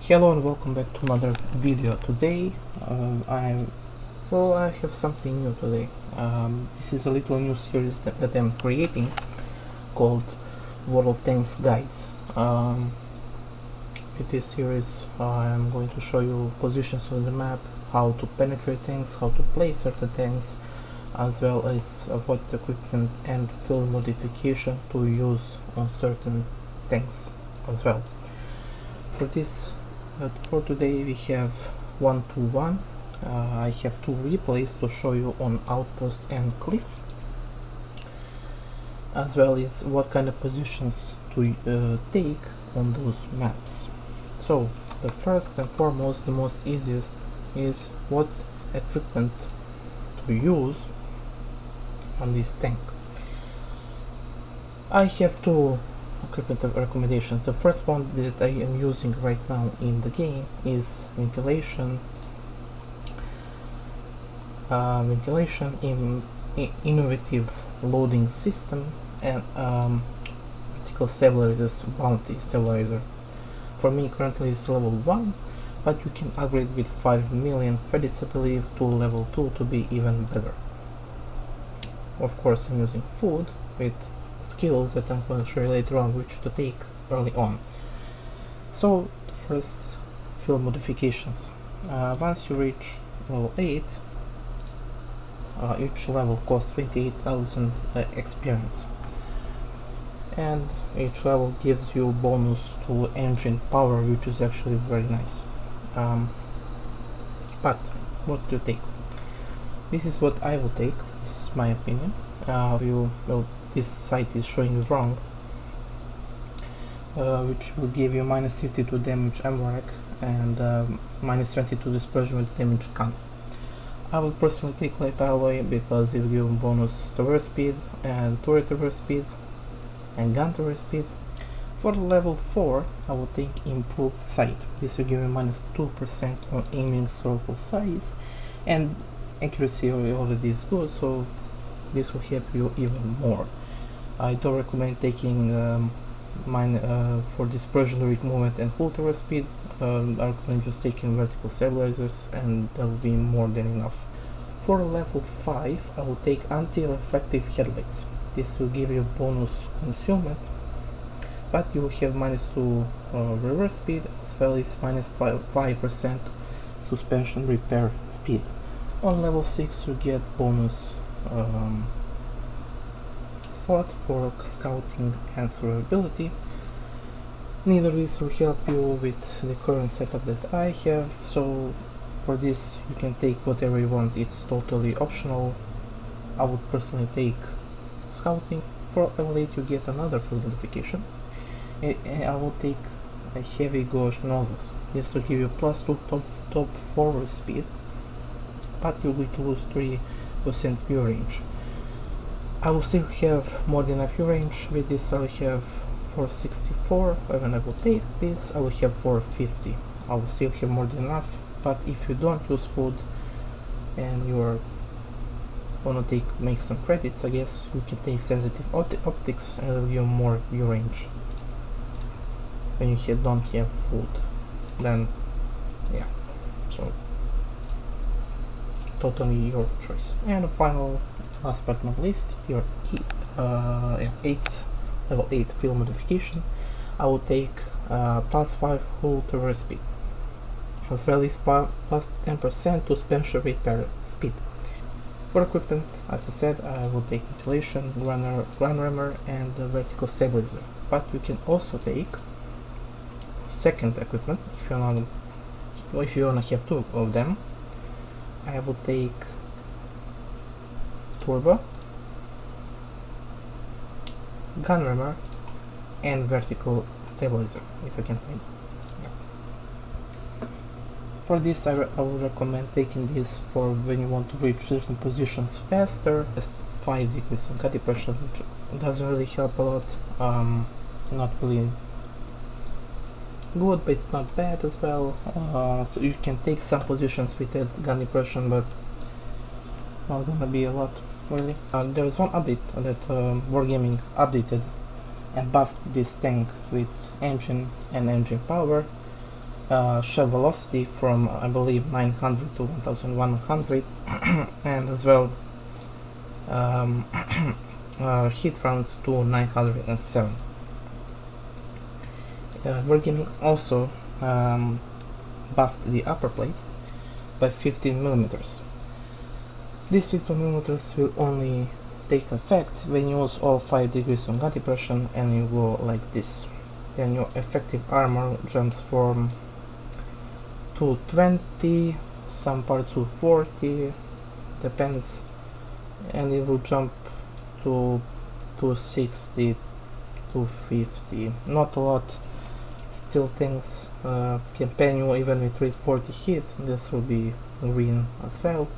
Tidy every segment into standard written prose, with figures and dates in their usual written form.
Hello and welcome back to another video. Today I have something new today. This is a little new series that I'm creating called World of Tanks Guides. With this series I'm going to show you positions on the map, how to penetrate tanks, how to place certain tanks, as well as what equipment and field modification to use on certain tanks as well. For today we have 1-1. I have two replays to show you on Outpost and Cliff, as well as what kind of positions to take on those maps. So the first and foremost, the most easiest is what equipment to use on this tank. I have two equipment recommendations. The first one that I am using right now in the game is ventilation in innovative loading system and vertical stabilizers bounty stabilizer. For me currently is level 1, but you can upgrade with 5 million credits I believe to level 2 to be even better. Of course I'm using food with skills that I'm going to show you later on which to take early on. So the first field modifications. Once you reach level 8, each level costs 28,000 experience, and each level gives you bonus to engine power, which is actually very nice. But what to take? This is what I will take. This is my opinion. This site is showing you wrong, which will give you minus 52 damage MRAC and minus 22 dispersion with damage gun. I will personally take light alloy because it will give you bonus traverse speed and turret traverse speed and gun traverse speed. For level 4 I will take improved sight. This will give you minus 2% on aiming circle size, and accuracy already is good, so this will help you even more. I don't recommend taking for dispersion, direct movement and full traverse speed. I recommend just taking vertical stabilizers, and that will be more than enough. For level 5 I will take anti-reflective headlights. This will give you bonus consummate, but you will have minus 2 reverse speed as well as minus 5% suspension repair speed. On level 6 you get bonus slot for scouting and survivability. Neither of these will help you with the current setup that I have, so for this you can take whatever you want, it's totally optional. I would personally take scouting. For level 8 you get another field modification. I will take a heavy gauge nozzles. This will give you plus 2 top forward speed, but you're going to lose 3% view range. I will still have more than enough view range. With this I will have 464. When I will take this I will have 450. I will still have more than enough, but if you don't use food and you are wanna make some credits, I guess you can take sensitive optics and it will give you more view range. When you don't have food, then yeah, so totally your choice. And the final, last but not least, your level 8 field modification. I will take plus 5 full traverse speed, as well as plus 10% to special repair speed. For equipment, as I said, I will take ventilation, ground rammer and vertical stabilizer, but you can also take second equipment if you wanna have two of them. I will take turbo, gun rammer and vertical stabilizer if I can find it. Yeah. For this I would recommend taking this for when you want to reach certain positions faster, as 5 degrees of gut depression, which doesn't really help a lot. Not really good, but it's not bad as well. So you can take some positions with that gun depression, but not gonna be a lot really. There is one update that Wargaming updated and buffed this tank with engine and engine power. shell velocity from I believe 900 to 1100 and as well hit rounds to 907. Wargaming also buffed the upper plate by 15 millimeters. These 15 millimeters will only take effect when you use all 5 degrees on gun depression and you go like this. Then your effective armor jumps from 220, some parts to 40, depends, and it will jump to 260, 250, not a lot. Still things can pen you even with 340 hit, this will be green as well.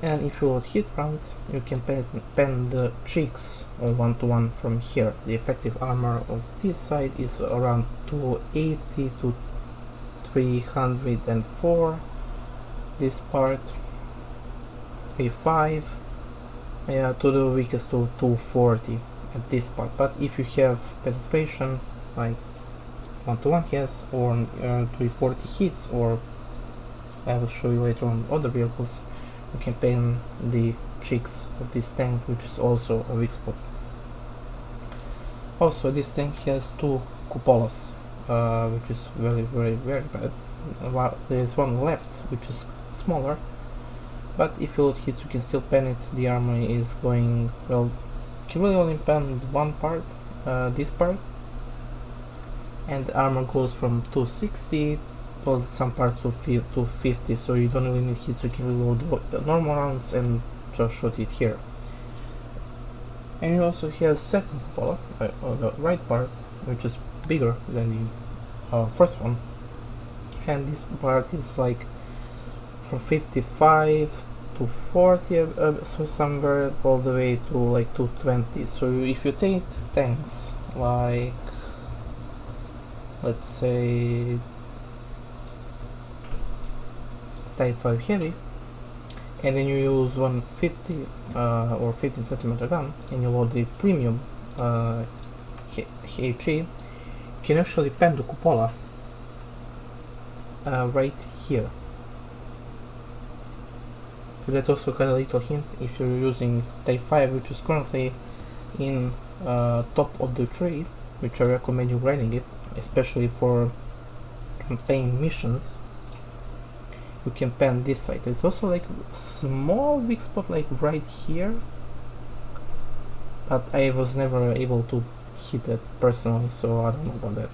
And if you load hit rounds, you can pen the cheeks 1-to-1 from here. The effective armor of this side is around 280 to 304. This part 35, yeah, to the weakest to 240 at this part. But if you have penetration like 1-to-1 hits or 340 hits, or I will show you later on other vehicles, you can pen the cheeks of this tank, which is also a weak spot. Also, this tank has 2 cupolas, which is very bad. There is one left, which is smaller, but if you load hits, you can still pen it. The armor is going well. You can really only pen one part, this part, and the armor goes from 260 to some parts to 250, so you don't really need hits. You can reload the normal rounds and just shoot it here. And it also has second cupola on the right part, which is bigger than the first one, and this part is like from 55 to 40, so somewhere all the way to like 220. So if you take tanks like, let's say, Type 5 heavy, and then you use 150 or 15 centimeter gun, and you load the premium HE, you can actually pen the cupola right here. So that's also kind of a little hint if you're using Type 5, which is currently in top of the tree, which I recommend you grinding it, especially for campaign missions. You can pen this side. There's also like small weak spot like right here, but I was never able to hit it personally, so I don't know about that.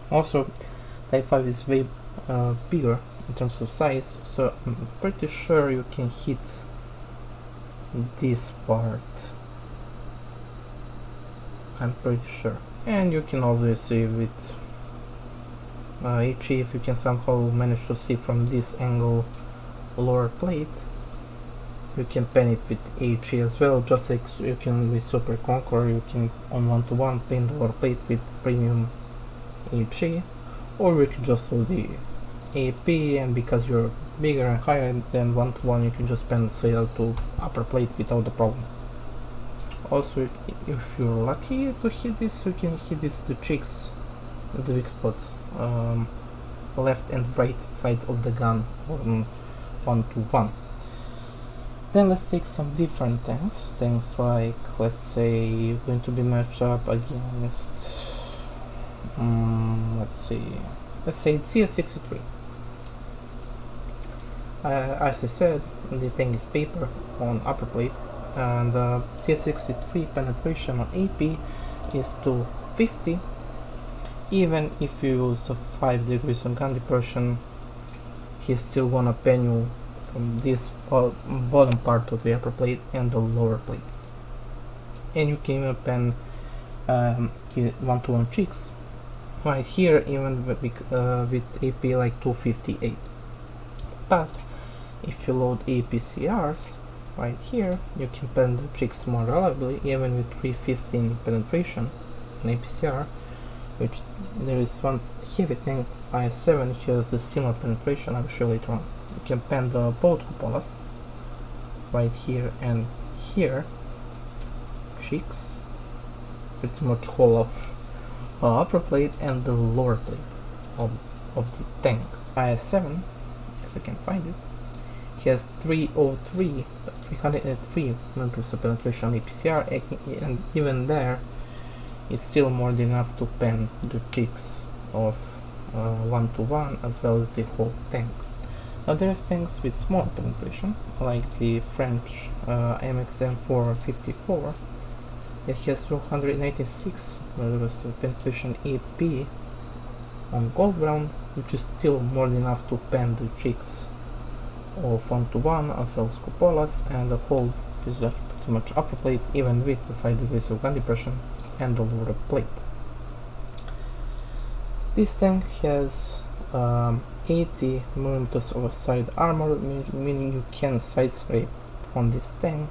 Also, Type 5 is way bigger in terms of size, so I'm pretty sure you can hit this part. I'm pretty sure. And you can always see with HE, if you can somehow manage to see from this angle lower plate, you can pen it with HE as well, just like you can with Super Conqueror. You can on 1-to-1 pen the lower plate with premium HE, or you can just do the AP, and because you're bigger and higher than 1-to-1, you can just pen straight out to upper plate without the problem. Also, if you're lucky to hit this, you can hit this the cheeks, the weak spot, left and right side of the gun on 1-to-1. Then let's take some different tanks. Tanks like, let's say, going to be matched up against, let's say CS63. As I said, the tank is paper on upper plate, and CS63 penetration on AP is 250. Even if you use the 5 degrees on gun depression, he's still gonna pen you from this bottom part of the upper plate and the lower plate. And you can even pen 1-to-1 cheeks right here, even with AP like 258. But if you load APCRs right here, you can pen the cheeks more reliably, even with 315 penetration on APCR, which there is one heavy tank, IS-7, has the similar penetration. I will show you later on. You can pen the both cupolas right here and here, cheeks, pretty much whole of upper plate and the lower plate of of the tank. IS-7, if I can find it, he has 303 millimeters of penetration APCR, and even there it's still more than enough to pen the cheeks of 1-1 as well as the whole tank. Now there's tanks with small penetration, like the French MXM 454 that has 296 millimeters of penetration AP on gold brown, which is still more than enough to pen the cheeks of 1-1 as well as cupolas, and the whole is just pretty much upper plate even with the 5 degrees of gun depression and the lower plate. This tank has 80 millimeters of side armor, meaning you can side scrape on this tank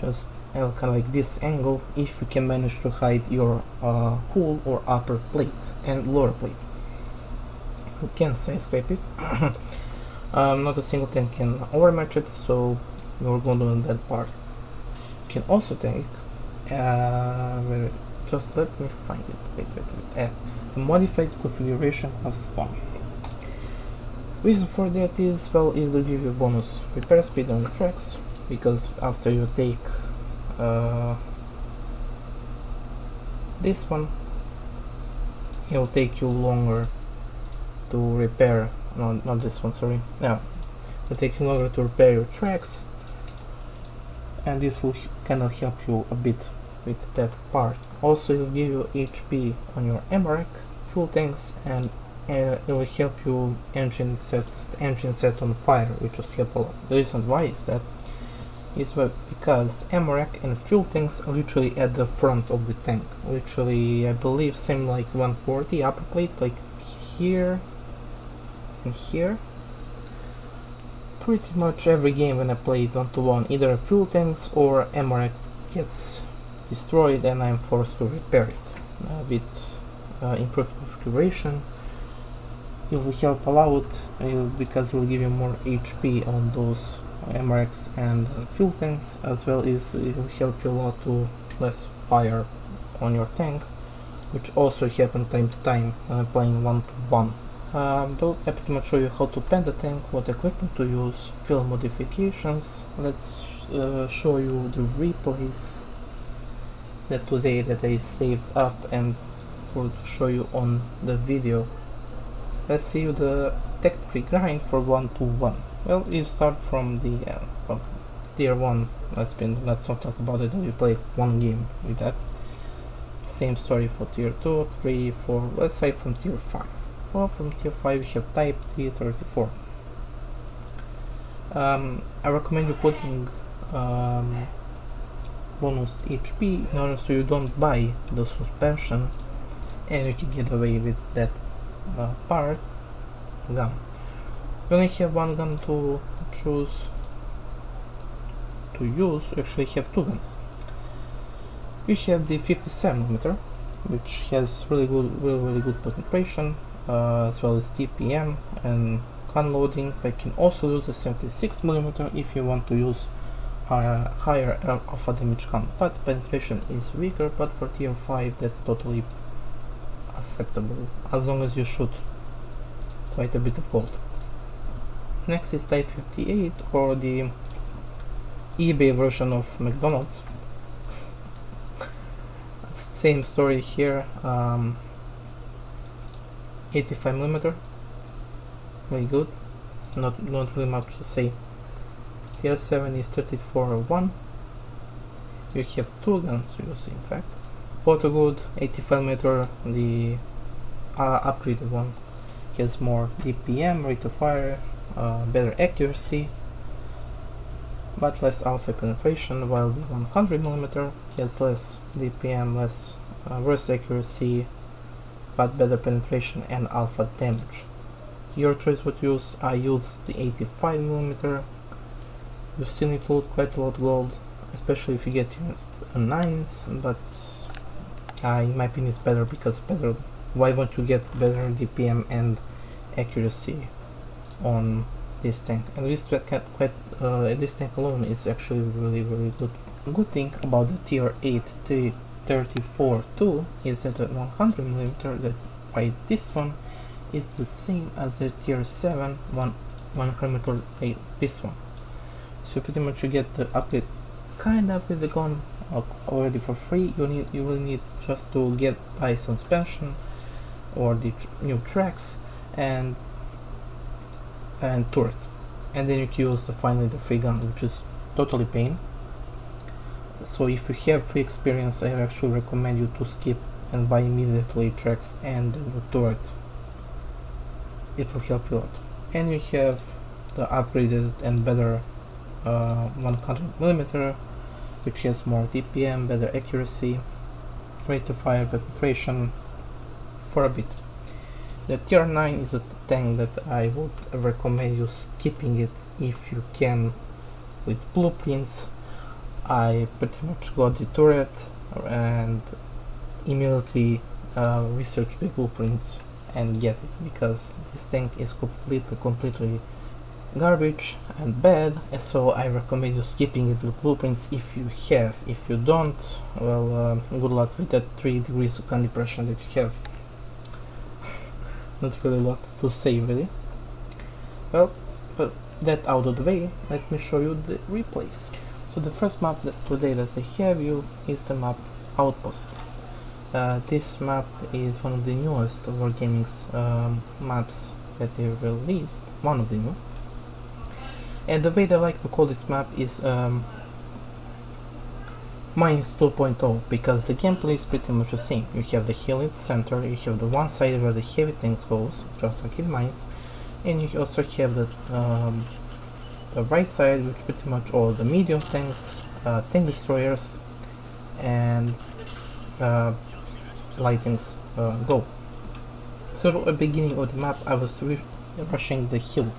just kind of like this angle if you can manage to hide your hull or upper plate and lower plate. You can side scrape it. Not a single tank can overmatch it, so we're going to do that part. You can also take just let me find it. Wait. The modified configuration class 1. Reason for that is, well, it will give you bonus repair speed on the tracks, because after you take this one, it will take you longer to repair. No, not this one, sorry. Yeah, it will take you longer to repair your tracks, and this will kind of help you a bit with that part. Also, it will give you HP on your MREC, full tanks, and it will help you engine set on fire, which will help a lot. The reason why is that is because MREC and fuel tanks are literally at the front of the tank. Literally, I believe same like 140 upper plate, like here and here. Pretty much every game when I play it 1-1, either fuel tanks or MREC gets destroyed and I'm forced to repair it. With improved configuration, it will help a lot because it will give you more HP on those MRECs and fuel tanks, as well as it will help you a lot to less fire on your tank, which also happens time to time when I'm playing 1-1. Though I pretty much show you how to pen the tank, what equipment to use, fuel modifications. Let's show you the replays that today that I saved up and to show you on the video. Let's see the tech tree grind for 1-1. Well, you start from the tier 1. Let's not talk about it, we played one game with that. Same story for tier 2, 3, 4, let's say from tier 5. Well, from tier 5 we have type T34. I recommend you putting bonus HP in order so you don't buy the suspension and you can get away with that part gun. You only have one gun to choose to use. You actually have two guns. You have the 57mm, which has really good penetration, as well as DPM and gun loading. But you can also use the 76mm if you want to use higher alpha damage gun, but penetration is weaker. But for tier 5 that's totally acceptable as long as you shoot quite a bit of gold. Next is Type 58, or the eBay version of McDonald's. Same story here. 85mm, very good. Not really much to say. Tier 7 is 34-1. You have two guns to use, in fact. Auto good, 85mm, the upgraded one has more DPM, rate of fire, better accuracy, but less alpha penetration, while the 100mm has less DPM, less worse accuracy, but better penetration and alpha damage. Your choice what to use. I used the 85mm. You still need to loot quite a lot of gold, especially if you get used 9s, but in my opinion it's better, because why won't you get better DPM and accuracy on this tank? And this tank alone is actually really good. Good thing about the tier 8 T34 too is that the 100mm that by this one is the same as the tier 7 one kilometer like this one. So pretty much you get the upgrade, kind of with the gun already for free. You will need just to get by suspension or the new tracks and turret, and then you can use finally the free gun, which is totally pain. So if you have free experience, I actually recommend you to skip and buy immediately tracks and the turret. It will help you out. And you have the upgraded and better 100mm, which has more DPM, better accuracy, rate of fire, penetration for a bit. The tier 9 is a tank that I would recommend you skipping it if you can. With blueprints, I pretty much got the turret and immediately researched the blueprints and get it, because this tank is completely garbage and bad, and so I recommend you skipping it with blueprints if you have. If you don't, well, good luck with that 3 degrees of gun depression that you have. Not really a lot to say, really. Well, but that out of the way, let me show you the replays. So the first map today that I have you is the map Outpost. This map is one of the newest Wargaming's maps that they released, one of the new. And the way they like to call this map is Mines 2.0, because the gameplay is pretty much the same. You have the hill in the center, you have the one side where the heavy tanks goes, just like in Mines, and you also have the right side, which pretty much all the medium tanks, tank destroyers, and lightnings go. So at the beginning of the map I was rushing the hill.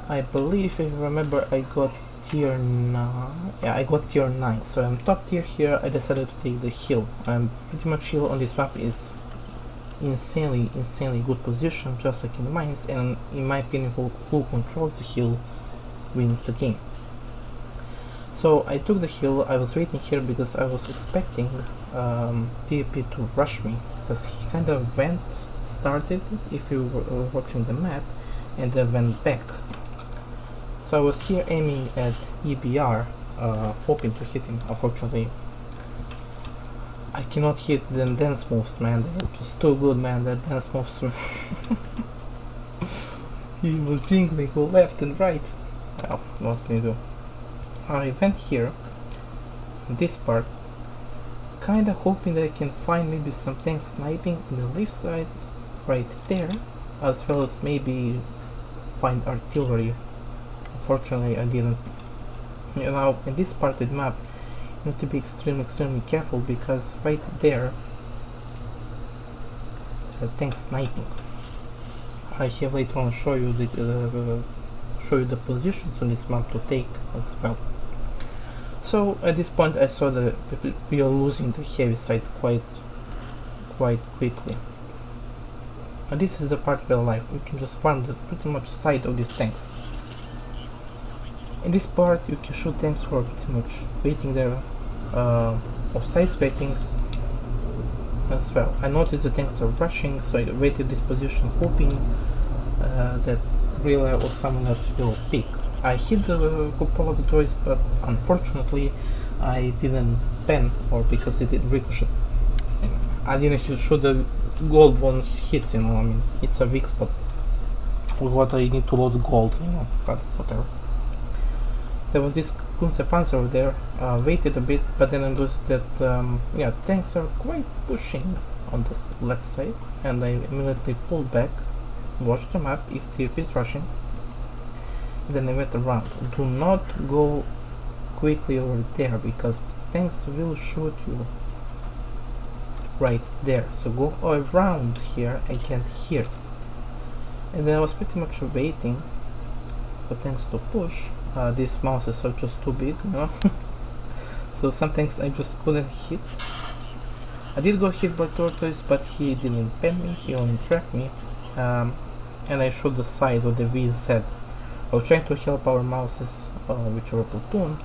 I believe, if you remember, I got tier 9. Yeah, I got tier 9, so I'm top tier here. I decided to take the hill. Pretty much hill on this map is insanely good position, just like in the Mines, and in my opinion who controls the hill wins the game. So I took the hill. I was waiting here because I was expecting TP to rush me, because he kind of started if you were watching the map, and then went back. So I was here aiming at EBR, hoping to hit him. Unfortunately, I cannot hit the dance moves, man. They're just too good, man. That dance moves. He was jingling left and right. Well, what can you do? I went here, this part, kinda hoping that I can find maybe some tanks sniping in the left side, right there, as well as maybe find artillery. Unfortunately, I didn't. You know, in this part of the map, you need to be extremely careful, because right there are tanks sniping. I have later on show you the positions on this map to take as well. So at this point I saw that we are losing the heavy side quite quickly. And this is the part where you can just farm the pretty much side of these tanks. In this part you can shoot tanks who are pretty much waiting there, or side scraping as well. I noticed the tanks are rushing, so I waited this position hoping that relay or someone else will pick. I hit the couple of the toys, but unfortunately I didn't pen, or because it did ricochet. I didn't shoot the gold one hits, you know. I mean, it's a weak spot. For what I need to load gold, you know, but whatever. There was this Kunze Panzer over there, waited a bit, but then I noticed that yeah, tanks are quite pushing on this left side, and I immediately pulled back, watched the map if TP is rushing, and then I went around. Do not go quickly over there, because tanks will shoot you right there, so go around here and get here. And then I was pretty much waiting for tanks to push. These mouses are just too big, you know. So some tanks I just couldn't hit. I did go hit by tortoise, but he didn't pen me, he only tracked me. And I shot the side of the VZ. I was trying to help our mouses, which were platoon,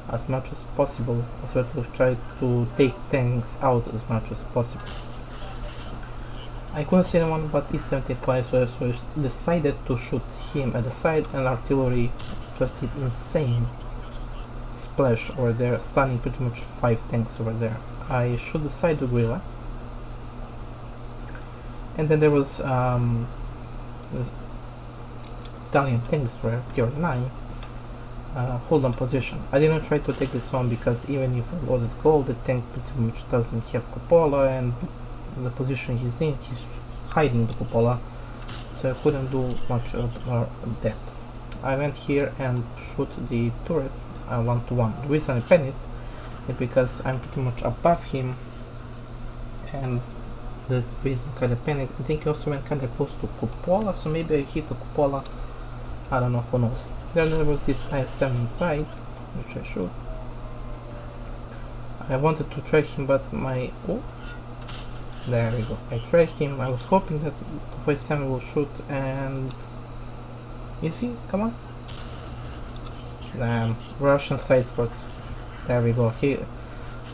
as much as possible, as well as try to take tanks out as much as possible. I couldn't see anyone but E75, so I decided to shoot him at the side, and artillery just did insane splash over there, stunning pretty much 5 tanks over there. I shoot the side of guerrilla, and then there was this Italian tank destroyer, tier 9, hold on position. I didn't try to take this one because even if I loaded gold, the tank pretty much doesn't have cupola, and the position he's in, he's hiding the cupola, so I couldn't do much of that. I went here and shoot the turret 1-to-1. The reason I panicked is because I'm pretty much above him, and that's the reason I kinda panicked. I think he also went kinda close to cupola, so maybe I hit the cupola. I don't know, who knows. Then there was this IS-7 inside, which I shoot. I wanted to track him, but my... oh, there we go. I tracked him. I was hoping that the IS-7 will shoot, and... is he? Come on. Russian side spots. There we go. He...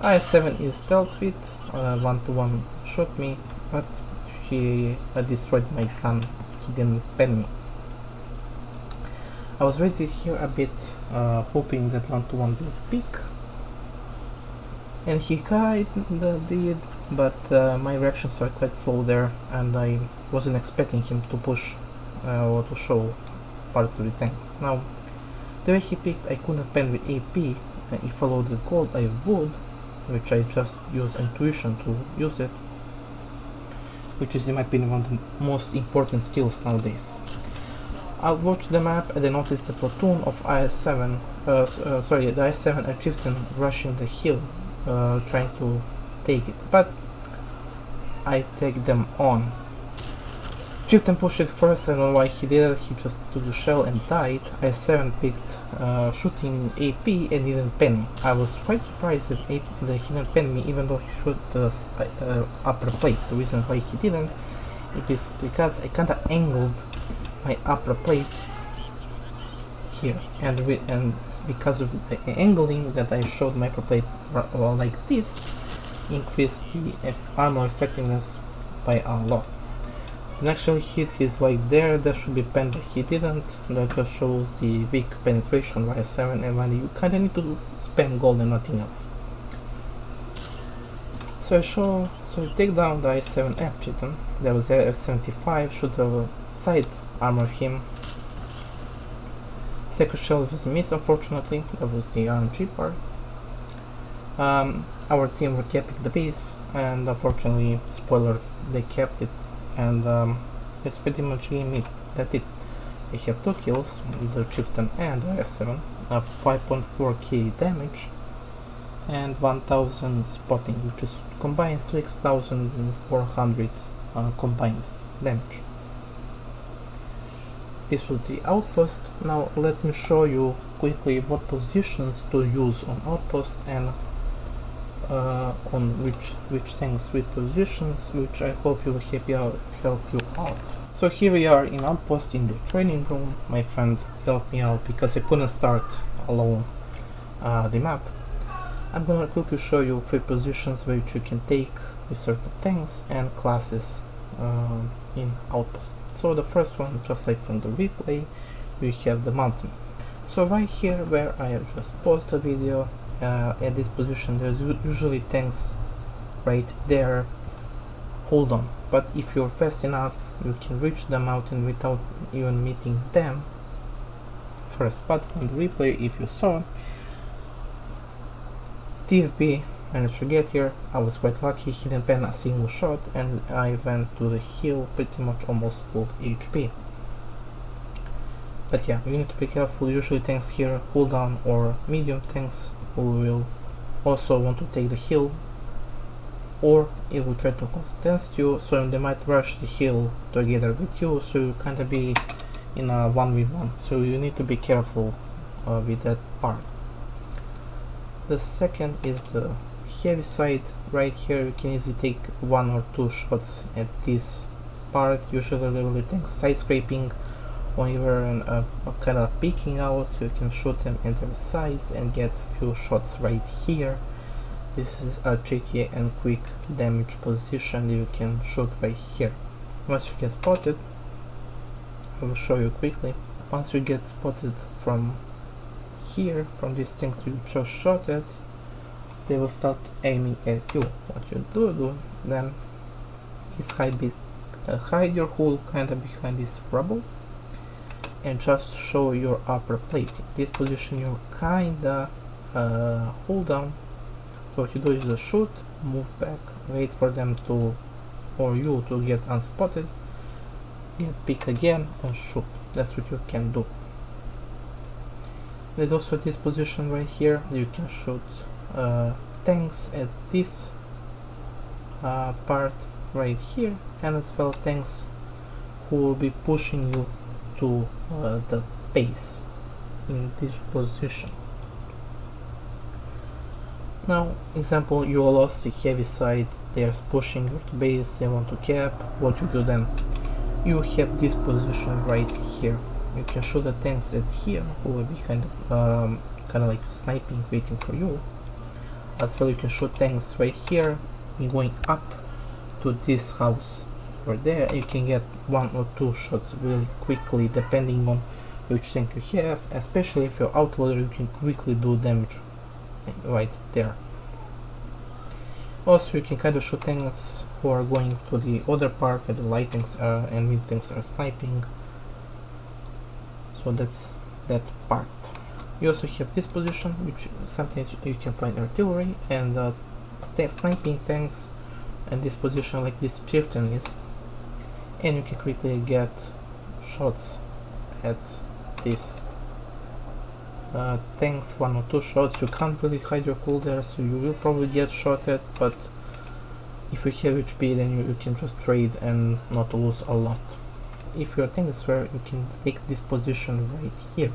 IS-7 is dealt with. 1-to-1 shot me, but he destroyed my gun. He didn't pen me. I was waiting here a bit, hoping that 1-to-1 will pick, and he kinda did, but my reactions were quite slow there, and I wasn't expecting him to push or to show parts of the tank. Now, the way he picked, I couldn't pen with AP. If I loaded gold, I would, which I just use intuition to use it, which is in my opinion one of the most important skills nowadays. I watched the map and I noticed the platoon of IS-7, the IS-7 are chieftain rushing the hill, trying to take it, but I take them on. Chieftain pushed it first. I don't know why he did it. He just took the shell and died. IS-7 picked shooting AP and didn't pen me. I was quite surprised that he didn't pen me, even though he shot the upper plate. The reason why he didn't is because I kinda angled my upper plate here, and because of the angling that I showed my upper plate like this, increased the armor effectiveness by a lot. The actual hit is like there, that should be penned, but he didn't. That just shows the weak penetration by IS-7, and when you kinda need to spam gold and nothing else. So I take down the IS-7 app chieftain. There was a F-75, shoot the side armor him. Second shell was missed, unfortunately. That was the RNG part. Our team were keeping the base, and unfortunately, spoiler, they kept it, and it's pretty much game. That's it. I have 2 kills, the chieftain and the IS-7, 5.4k damage, and 1000 spotting, which is combined 6400 combined damage. This was the Outpost. Now let me show you quickly what positions to use on Outpost, and on which things with positions, which I hope will help you out. So here we are in Outpost in the training room. My friend helped me out because I couldn't start alone the map. I'm gonna quickly show you 3 positions which you can take with certain tanks and classes in Outpost. So the first one, just like from the replay, we have the mountain. So right here where I have just paused the video, at this position there's usually tanks right there. Hold on, but if you're fast enough you can reach the mountain without even meeting them first. But from the replay, if you saw, TFB managed to get here. I was quite lucky, he didn't pen a single shot, and I went to the hill pretty much almost full HP. But yeah, you need to be careful. Usually tanks here, cooldown or medium tanks, who will also want to take the hill, or it will try to contest you, so they might rush the hill together with you, so you can't be in a 1v1, so you need to be careful with that part. The second is the heavy side. Right here you can easily take 1 or 2 shots at this part. Usually the tanks side scraping, or even kind of peeking out, so you can shoot them at their sides and get few shots right here. This is a tricky and quick damage position you can shoot right here. Once you get spotted, I will show you quickly. Once you get spotted from here, from these things you just shot at, they will start aiming at you. What you do then is hide your hull kinda behind this rubble and just show your upper plate. In this position you kinda hold down. So what you do is just shoot, move back, wait for them to, or you to get unspotted, and pick again and shoot. That's what you can do. There's also this position right here. You can shoot tanks at this part right here, and as well tanks who will be pushing you to the base in this position. Now, example, you lost the heavy side, they are pushing you to base, they want to cap. What you do then? You have this position right here. You can shoot the tanks at here, who will be kind of like sniping, waiting for you. As well, you can shoot tanks right here, going up to this house over there. You can get 1 or 2 shots really quickly, depending on which tank you have. Especially if you're outlander, you can quickly do damage right there. Also, you can kind of shoot tanks who are going to the other part where the light tanks are and mid tanks are sniping. So that's that part. You also have this position, which sometimes you can find artillery and sniping tanks, and this position like this chieftain is, and you can quickly get shots at these tanks, 1 or 2 shots. You can't really hide your hull there, so you will probably get shot at, but if you have HP then you can just trade and not lose a lot. If your tank is rare, you can take this position right here.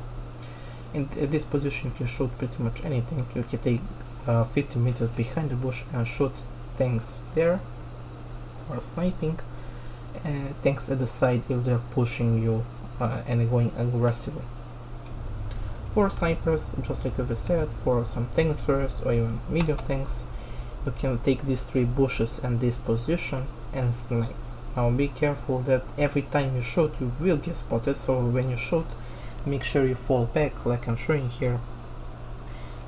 In this position you can shoot pretty much anything. You can take 50 meters behind the bush and shoot tanks there for sniping, and tanks at the side if they're pushing you and going aggressively. For snipers, just like we said, for some tanks first or even medium tanks, you can take these 3 bushes and this position and snipe. Now be careful that every time you shoot you will get spotted, so when you shoot make sure you fall back like I'm showing here.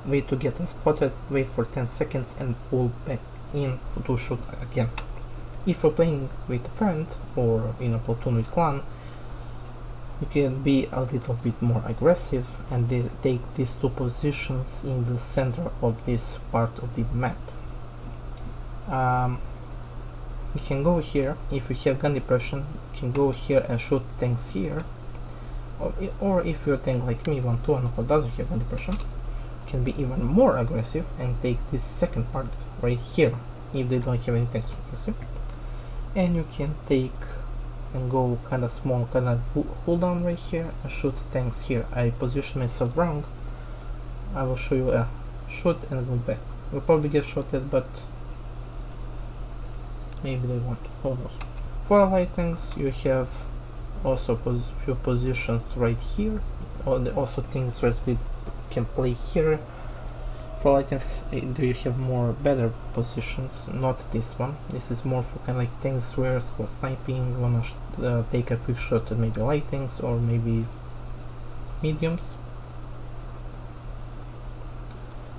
Wait to get unspotted, wait for 10 seconds and pull back in to shoot again. If you're playing with a friend or in a platoon with clan, you can be a little bit more aggressive and take these 2 positions in the center of this part of the map. You can go here, if you have gun depression, you can go here and shoot tanks here, or if you're a tank like me, 1-2 who doesn't have gun depression, you can be even more aggressive and take this second part right here, if they don't have any tanks aggressive, and you can take and go kinda small, kinda hold down right here and shoot tanks here. I position myself wrong, I will show you a shoot and go back. You'll probably get shot at, but maybe they won't, who knows. For light tanks you have also few positions right here, also things where we can play here. For light tanks do you have more better positions, not this one. This is more for kind of like tanks where for sniping, wanna take a quick shot at maybe light tanks or maybe mediums.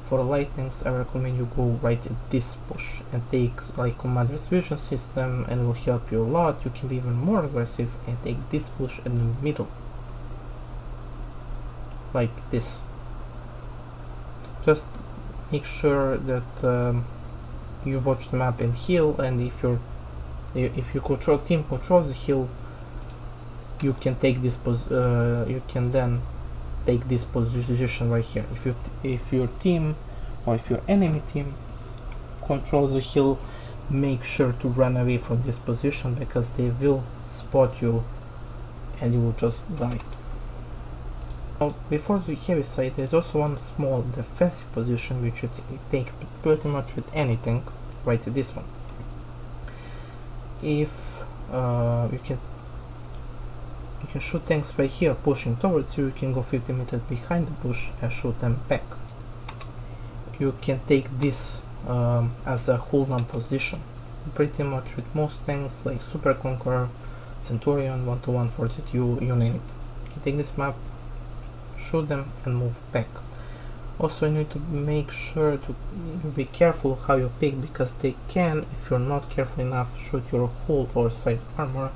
For light tanks I recommend you go right at this push and take like commander's vision system, and will help you a lot. You can be even more aggressive and take this push in the middle like this. Just make sure that you watch the map and heal, and if your team controls the hill, you can take this you can then take this position right here. If your team or if your enemy team controls the hill, make sure to run away from this position because they will spot you and you will just die. Now, before the heavy side, there's also one small defensive position which you take pretty much with any tank, right to this one. If you can shoot tanks right here pushing towards you, you can go 50 meters behind the bush and shoot them back. You can take this as a hold on position pretty much with most tanks like Super Conqueror Centurion, 1-1, 42, you name it. You take this map, shoot them and move back. Also you need to make sure to be careful how you pick, because they can, if you're not careful enough, shoot your hull or side armor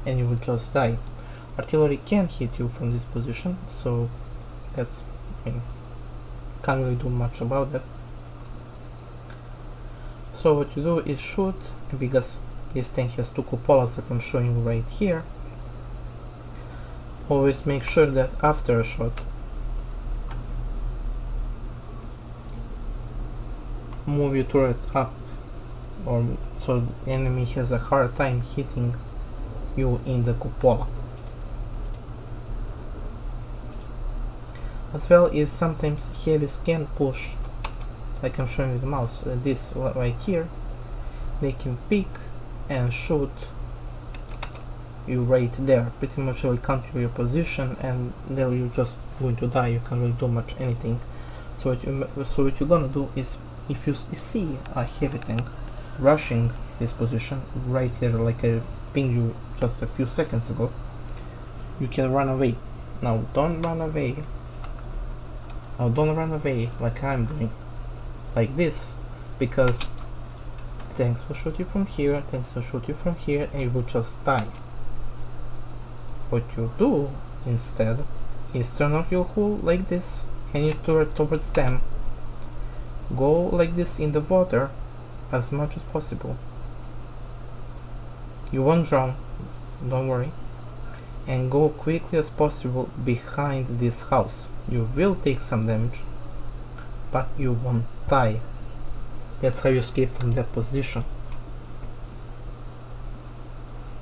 and you will just die. Artillery can hit you from this position, so that's, can't really do much about that. So what you do is shoot, because this tank has 2 cupolas that I'm showing you right here. Always make sure that after a shot, move your turret up, or so the enemy has a hard time hitting you in the cupola. As well as sometimes heavies can push, like I'm showing you the mouse, this right here, they can pick and shoot you right there. Pretty much will counter your position and then you're just going to die, you can't really do much anything. So what you're gonna do is, if you see a heavy tank rushing this position right here, like I pinged you just a few seconds ago, you can run away. Now don't run away. Now don't run away like I'm doing, like this, because tanks will shoot you from here, tanks will shoot you from here, and you will just die. What you do instead is turn off your hull like this, and you turn towards them. Go like this in the water as much as possible. You won't drown, don't worry. And go quickly as possible behind this house. You will take some damage, but you won't die. That's how you escape from that position.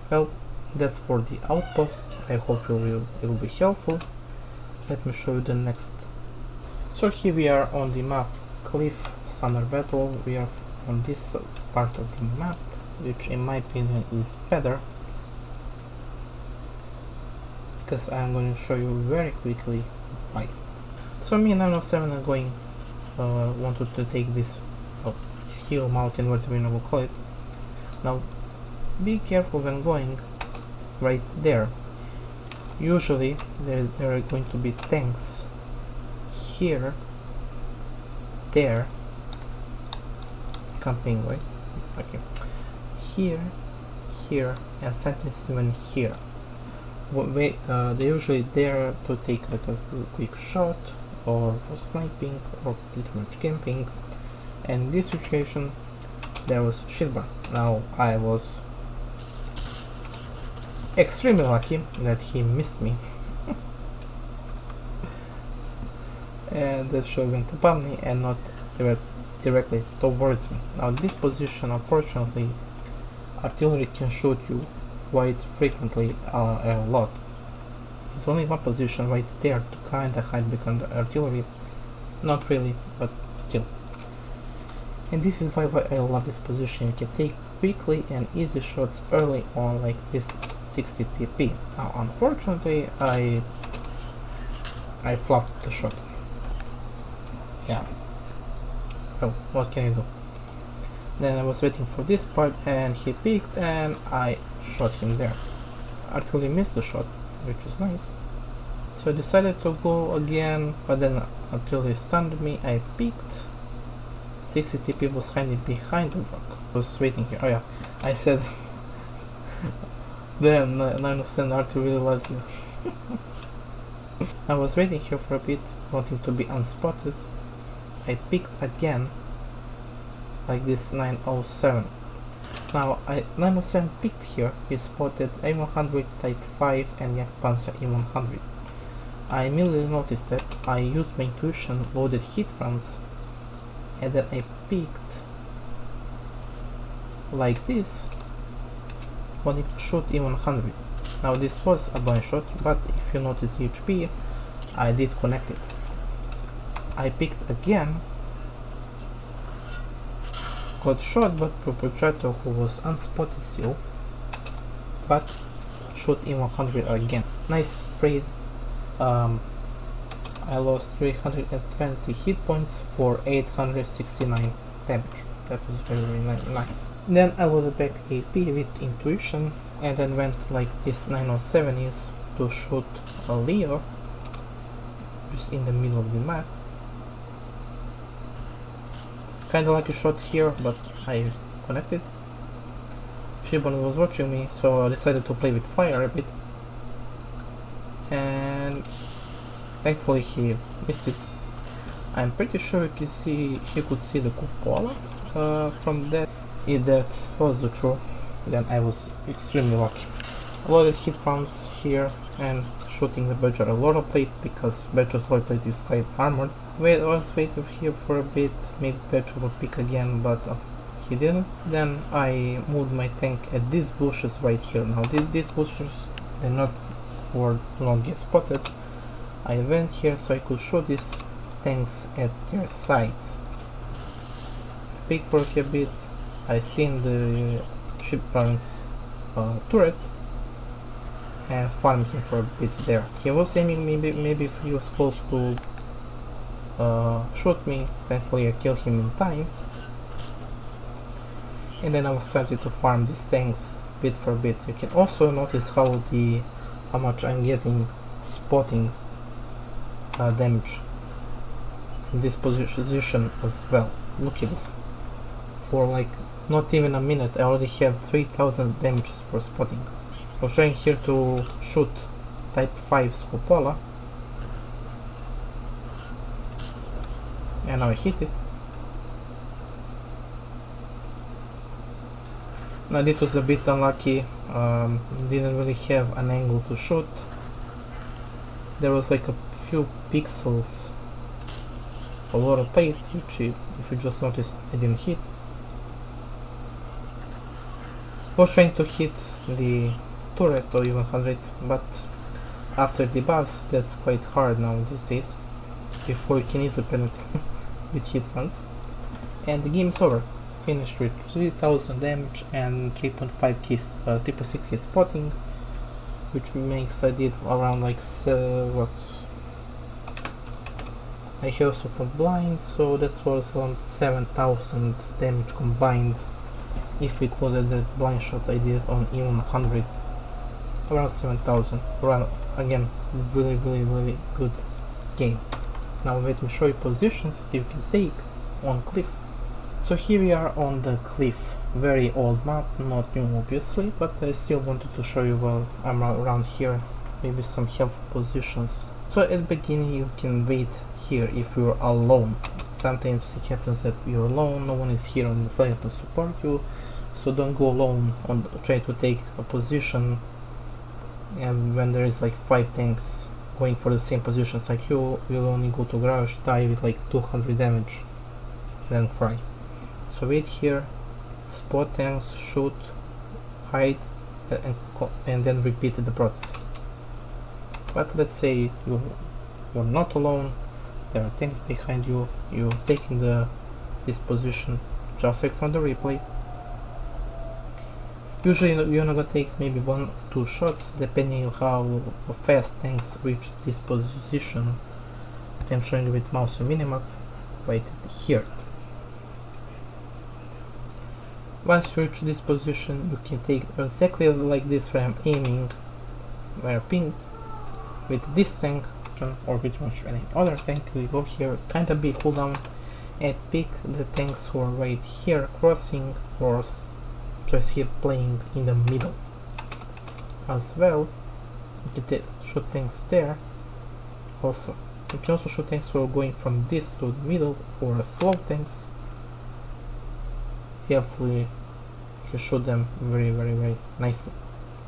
Well, that's for the outpost. I hope it will be helpful. Let me show you the next. So here we are on the map Cliff Summer Battle. We are on this part of the map, which in my opinion is better, because I'm going to show you very quickly why. So me and 907 are going, wanted to take this hill, mountain, whatever you will call it. Now be careful when going right there. Usually there are going to be tanks here, there, camping, right? Okay, here, here, and sometimes even here. They're usually there to take like a quick shot, or for sniping, or pretty much camping. And in this situation there was Shilbar. Now I was extremely lucky that he missed me and the shot went above me and not directly towards me. Now this position, unfortunately, artillery can shoot you quite frequently, a lot. There's only one position right there to kinda hide behind the artillery. Not really, but still. And this is why I love this position. You can take quickly and easy shots early on, like this 60 TP. Now unfortunately I fluffed the shot. Yeah. Oh, what can I do? Then I was waiting for this part and he peeked and I shot him there. Artillery missed the shot, which was nice. So I decided to go again, but then artillery stunned me. I peeked. 60 TP was hiding behind the rock. I was waiting here. Oh yeah, I said damn, 9% artillery really loves you. I was waiting here for a bit, wanting to be unspotted. I picked again, like this 907. Now 907 picked here, he spotted A100 Type 5 and Jagdpanzer E100. I immediately noticed that. I used my intuition, loaded hit runs, and then I picked like this, wanting to shoot E100. Now this was a blind shot, but if you notice the HP, I did connect it. I picked again, got shot by Perpetrator, who was unspotted still, but shot E100 again. Nice trade. I lost 320 hit points for 869 damage. That was very nice. Then I loaded back AP with intuition, and then went like this 907 is to shoot a Leo just in the middle of the map. Kinda lucky shot here, but I connected. Shibon was watching me, so I decided to play with fire a bit, and thankfully he missed it. I'm pretty sure you could see the cupola from that. If that was the truth, then I was extremely lucky. A lot of hit rounds here and shooting the Badger a lot of plate because Badger's solid plate is quite armored. I was waiting here for a bit, maybe Badger would pick again, but he didn't. Then I moved my tank at these bushes right here. Now these bushes, they're not for not get spotted. I went here so I could shoot these tanks at their sides. Peeked for a bit. I seen the ship parent's turret and farmed him for a bit there. He was aiming maybe if he was close to shoot me. Thankfully I killed him in time. And then I was starting to farm these tanks bit for bit. You can also notice how much I'm getting spotting damage in this position as well. Look at this. For like not even a minute I already have 3000 damage for spotting. I was trying here to shoot type 5 Scopola and now I hit it. Now this was a bit unlucky, didn't really have an angle to shoot. There was like a few pixels, a lot of plate, which if you just noticed I didn't hit. I was trying to hit the turret or even 100, but after the buffs that's quite hard now these days. Before you can easily penetrate with hit runs. And the game is over. Finished with 3000 damage and 3.6k spotting, which makes I did around like what I have also for blind, so that was around 7000 damage combined if we included the blind shot I did on even 100. Around 7000. Again, really good game. Now let me show you positions you can take on cliff. So here we are on the cliff. Very old map, not new obviously, but I still wanted to show you while I'm around here, maybe some helpful positions. So at the beginning you can wait here if you're alone. Sometimes it happens that you're alone, no one is here on the flank to support you, so don't go alone on try to take a position and when there is like 5 tanks going for the same positions like you will only go to garage, die with like 200 damage, then cry. So wait here, spot tanks, shoot, hide, and then repeat the process. But let's say you're not alone, there are tanks behind you, you're taking this position just like from the replay. Usually you're not gonna take maybe 1-2 shots depending on how fast tanks reach this position. I'm showing you with mouse and minimap right here. Once you reach this position you can take exactly like this where I'm aiming, where I ping with this tank or pretty much any other tank. We go here, kinda big cooldown, and pick the tanks who are right here crossing or just here playing in the middle. As well, you can shoot tanks there. Also, you can also shoot tanks who are going from this to the middle or slow tanks. Hopefully, you can shoot them very nicely.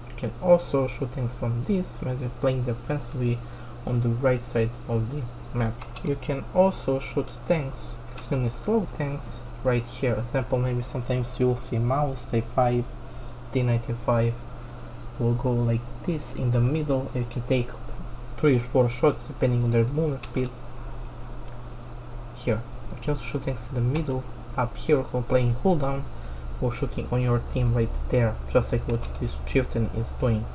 You can also shoot tanks from this when they're playing defensively on the right side of the map. You can also shoot tanks, extremely slow tanks, right here. Example, maybe sometimes you'll see mouse T5, T95 will go like this in the middle. You can take 3 or 4 shots depending on their movement speed. Here, you can also shoot tanks in the middle, up here while playing cooldown, or shooting on your team right there, just like what this chieftain is doing.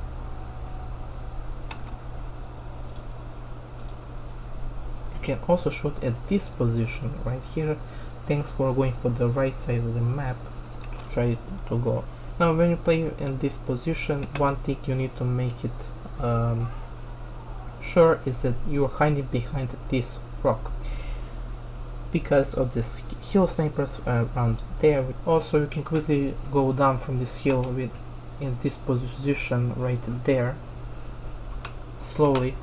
You can also shoot at this position right here, tanks who are going for the right side of the map to try to go Now when you play in this position, one thing you need to make it sure is that you are hiding behind this rock, because of this hill snipers around there. Also, you can quickly go down from this hill with in this position right there, slowly.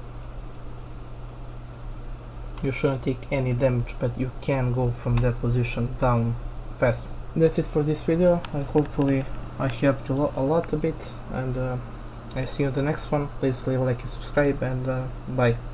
You shouldn't take any damage, but you can go from that position down faster. That's it for this video. Hopefully I helped you a lot a bit, and I see you in the next one. Please leave a like and subscribe, and bye.